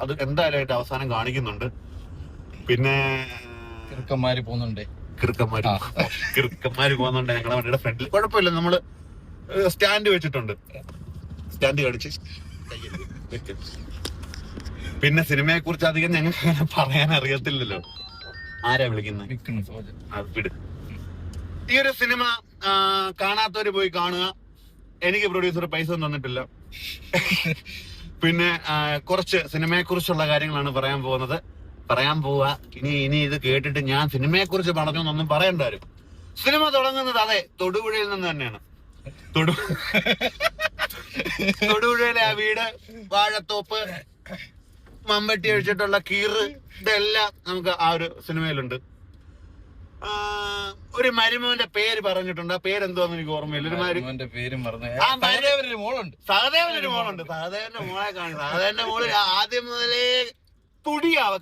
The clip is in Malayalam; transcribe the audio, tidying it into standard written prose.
അത് എന്തായാലും അവസാനം കാണിക്കുന്നുണ്ട്. പിന്നെ കിറുക്കന്മാര് പോകുന്നുണ്ട് ഞങ്ങളുടെ വണ്ടിയുടെ ഫ്രണ്ടിൽ. കുഴപ്പമില്ല, നമ്മള് സ്റ്റാൻഡ് വെച്ചിട്ടുണ്ട്. സ്റ്റാൻഡ് കാണിച്ച് പിന്നെ സിനിമയെ കുറിച്ച് അധികം ഞങ്ങൾക്ക് അങ്ങനെ പറയാൻ അറിയത്തില്ലല്ലോ. ആരാ വിളിക്കുന്നത്? ഈ ഒരു സിനിമ കാണാത്തവര് പോയി കാണുക. എനിക്ക് പ്രൊഡ്യൂസർ പൈസ ഒന്നും തന്നിട്ടില്ല. പിന്നെ കുറച്ച് സിനിമയെ കുറിച്ചുള്ള കാര്യങ്ങളാണ് പറയാൻ പോവുക. ഇനി ഇത് കേട്ടിട്ട് ഞാൻ സിനിമയെ കുറിച്ച് പറഞ്ഞൊന്നും പറയണ്ട വരും. സിനിമ തുടങ്ങുന്നത് അതെ തൊടുപുഴയിൽ നിന്ന് തന്നെയാണ്. തൊടുപുഴയിലെ ആ വീട്, വാഴത്തോപ്പ്, മമ്പട്ടി ഒഴിച്ചിട്ടുള്ള കീറ്, ഇതെല്ലാം നമുക്ക് ആ ഒരു സിനിമയിലുണ്ട്. ഒരു മരുമോന്റെ പേര് പറഞ്ഞിട്ടുണ്ട്. ആ പേരെന്തോന്ന് എനിക്ക് ഓർമ്മയില്ല. സഹദേവനൊരു മോളുണ്ട്. സഹദേവന്റെ മോളെ കാണും. സഹദേവന്റെ മോള് ആദ്യം മുതലേ തുടിയാവൊക്കെ